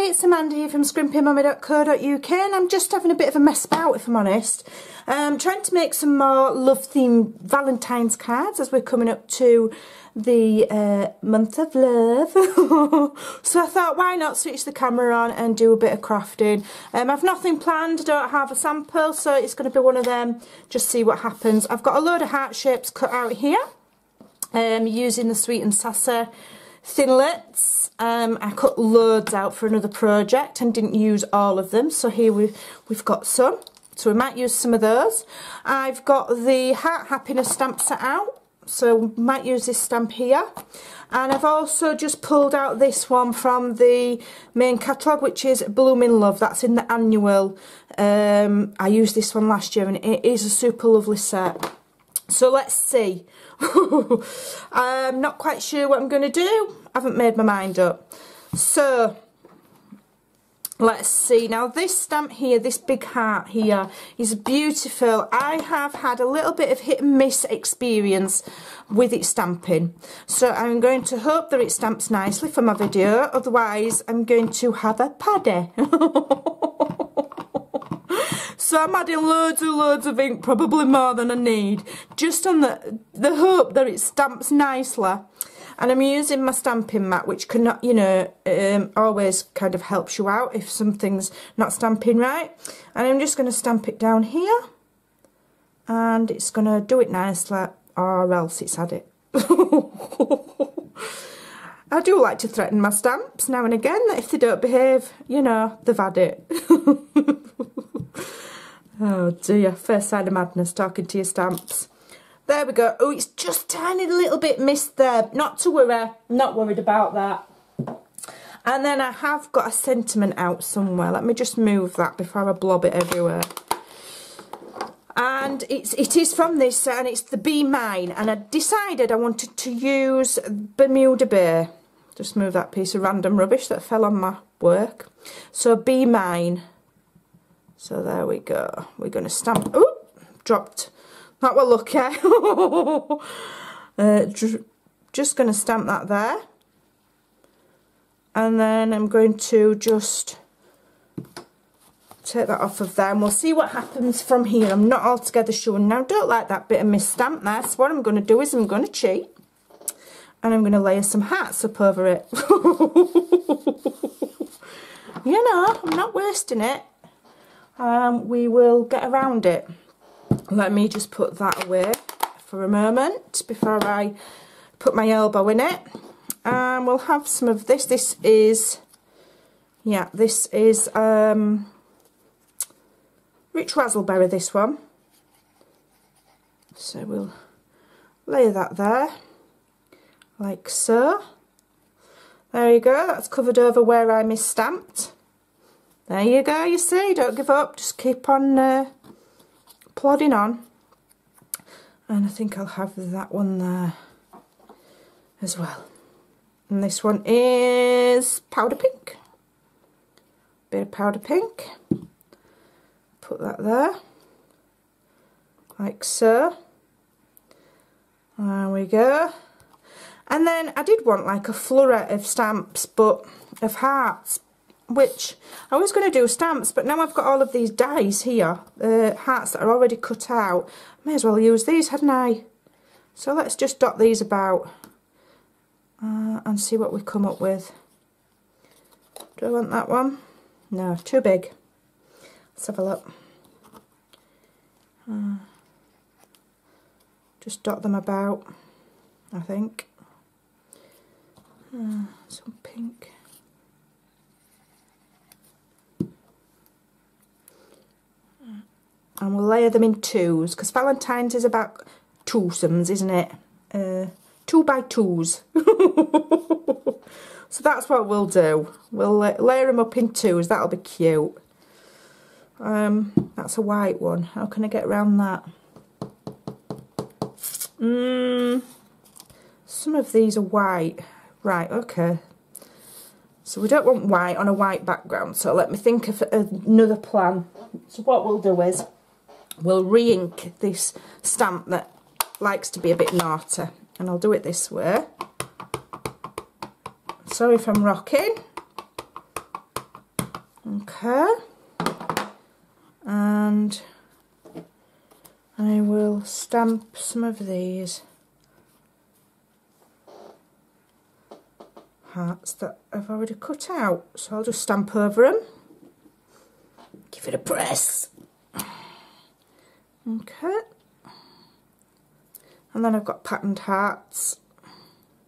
it's Amanda here from Scrimpingmommy.co.uk, and I'm just having a bit of a mess about, if I'm honest. I'm trying to make some more love-themed Valentine's cards as we're coming up to the month of love. So I thought, why not switch the camera on and do a bit of crafting. I've nothing planned, I don't have a sample, so it's going to be one of them, just see what happens. I've got a load of heart shapes cut out here, using the Sweet and Sassy Thinlits. I cut loads out for another project and didn't use all of them, so here we've got some, so we might use some of those. I've got the Heart Happiness stamp set out, so we might use this stamp here. And I've also just pulled out this one from the main catalogue, which is Blooming Love. That's in the annual. I used this one last year and it is a super lovely set. So let's see. I'm not quite sure what I'm going to do. I haven't made my mind up. So let's see. Now this stamp here, this big heart here, is beautiful. I have had a little bit of hit and miss experience with it stamping. So I'm going to hope that it stamps nicely for my video. Otherwise I'm going to have a paddy. So I'm adding loads of ink, probably more than I need, just on the hope that it stamps nicely. And I'm using my stamping mat, which can, you know, always kind of helps you out if something's not stamping right. And I'm just going to stamp it down here, and it's going to do it nicely, or else it's had it. I do like to threaten my stamps now and again, that if they don't behave, you know, they've had it. Oh dear, first sign of madness, talking to your stamps. There we go. Oh, it's just tiny little bit missed there. Not to worry, I'm not worried about that. And then I have got a sentiment out somewhere. Let me just move that before I blob it everywhere. And it is from this, and it's the Be Mine. And I decided I wanted to use Bermuda Bay. Just move that piece of random rubbish that fell on my work. So Be Mine. So there we go. We're going to stamp. Oh, dropped. That were lucky. Just going to stamp that there. And then I'm going to just take that off of there. And we'll see what happens from here. I'm not altogether sure. Now, don't like that bit of misstamp there. So what I'm going to do is I'm going to cheat. And I'm going to layer some hearts up over it. You know, I'm not wasting it. We will get around it. Let me just put that away for a moment before I put my elbow in it. And we'll have some of this. This is, yeah, this is Rich Razzleberry, this one. So we'll lay that there, like so. There you go, that's covered over where I misstamped. There you go, you see, don't give up, just keep on plodding on. And I think I'll have that one there as well. And this one is powder pink. Bit of powder pink. Put that there, like so. There we go. And then I did want like a flurry of stamps, but of hearts, which I was going to do stamps, but now I've got all of these dies here, hearts that are already cut out. May as well use these, hadn't I? So let's just dot these about and see what we come up with. Do I want that one? No, too big. Let's have a look. Just dot them about, I think. Some pink. And we'll layer them in twos, because Valentine's is about twosomes, isn't it? 2 by 2s. So that's what we'll do. We'll layer them up in twos. That'll be cute. That's a white one. How can I get around that? Some of these are white. Right, okay. So we don't want white on a white background, so let me think of another plan. So what we'll do is we'll re-ink this stamp that likes to be a bit naughty, and I'll do it this way. Sorry if I'm rocking. Okay, and I will stamp some of these hearts that I've already cut out, so I'll just stamp over them. Give it a press. Okay, and then I've got patterned hearts.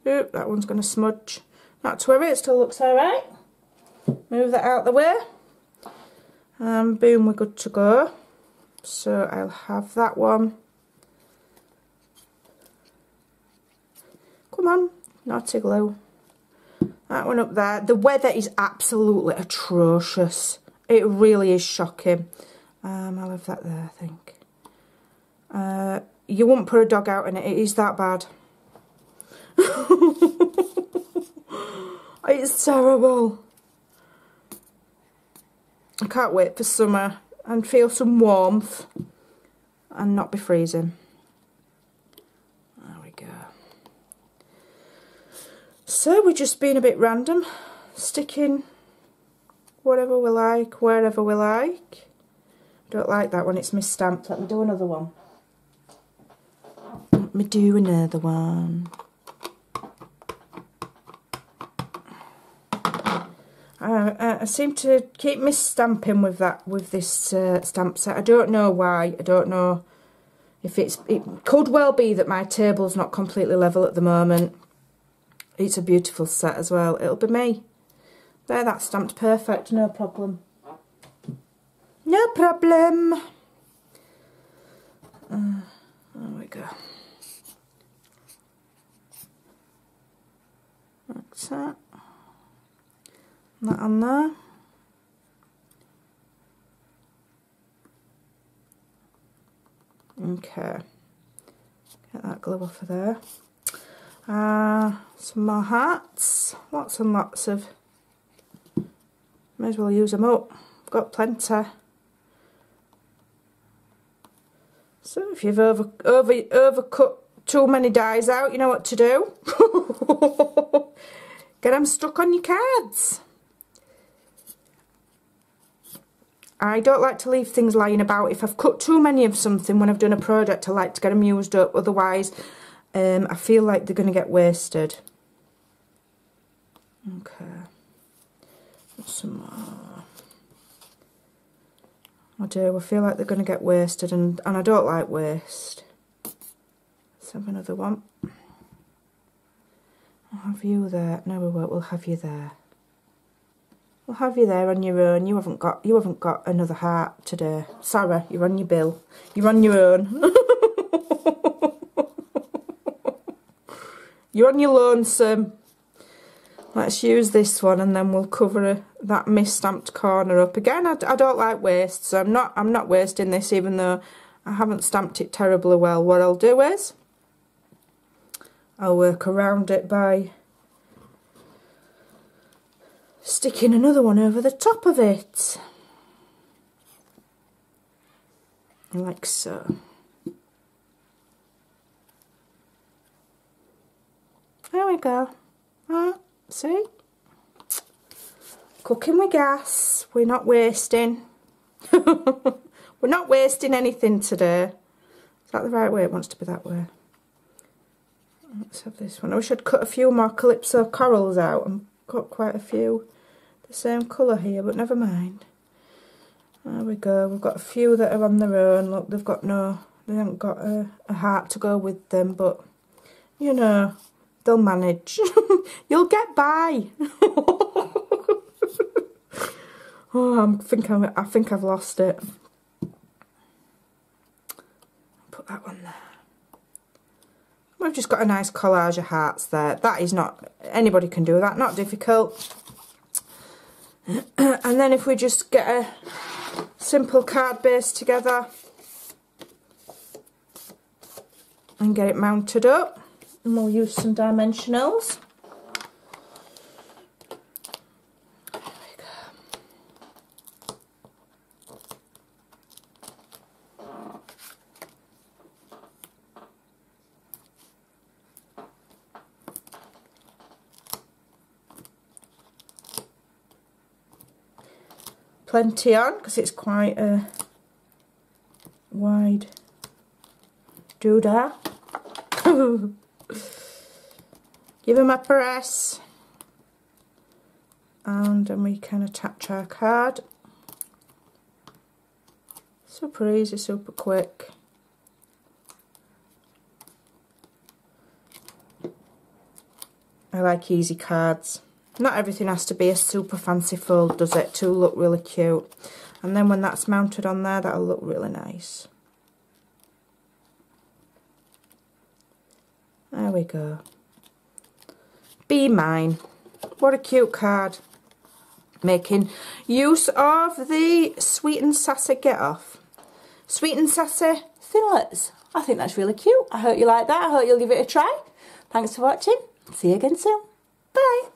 Oop, that one's going to smudge. Not to worry, it still looks alright. Move that out of the way. And boom, we're good to go. So I'll have that one. Come on, naughty glue. That one up there. The weather is absolutely atrocious. It really is shocking. I'll have that there, I think. You wouldn't put a dog out in it. It is that bad. It's terrible. I can't wait for summer and feel some warmth and not be freezing. There we go. So we're just being a bit random, sticking whatever we like, wherever we like. I don't like that one, it's misstamped. Let me do another one. Let me do another one. I seem to keep misstamping with this stamp set. I don't know why. I don't know if it could well be that my table's not completely level at the moment. It's a beautiful set as well. It'll be me. There, that's stamped perfect. No problem. No problem. There we go. Like that. That on there. Okay. Get that glue off of there. Some more hearts. Lots and lots of. May as well use them up. I've got plenty. So if you've overcut too many dies out, you know what to do. Get them stuck on your cards. I don't like to leave things lying about. If I've cut too many of something when I've done a project, I like to get them used up. Otherwise, I feel like they're going to get wasted. Okay. Some more. I do. I feel like they're going to get wasted, and I don't like waste. Let's have another one. I'll have you there. No, we won't. We'll have you there. We'll have you there on your own. You haven't got another heart today. Sorry, you're on your bill. You're on your own. You're on your lonesome. Let's use this one, and then we'll cover that misstamped corner up again. I don't like waste, so I'm not wasting this, even though I haven't stamped it terribly well. What I'll do is I'll work around it by sticking another one over the top of it, like so. There we go. See? Cooking with gas. We're not wasting. We're not wasting anything today. Is that the right way? It wants to be that way. Let's have this one. I wish I'd cut a few more Calypso corals out and got quite a few the same colour here, but never mind. There we go. We've got a few that are on their own. Look, they haven't got a heart to go with them, but you know, they'll manage. You'll get by. Oh, I think I've lost it. Put that one there. We've just got a nice collage of hearts there. That is not, anybody can do that, not difficult. And then if we just get a simple card base together and get it mounted up, and we'll use some dimensionals. There we go. plenty on because it's quite a wide doodah. Give them a press, and then we can attach our card. Super easy, super quick. I like easy cards. Not everything has to be a super fancy fold, does it, to look really cute. And then when that's mounted on there, that'll look really nice. There we go. Be Mine. What a cute card. Making use of the Sweet and Sassy Get Off. Sweet and Sassy Thinlets. I think that's really cute. I hope you like that. I hope you'll give it a try. Thanks for watching. See you again soon. Bye.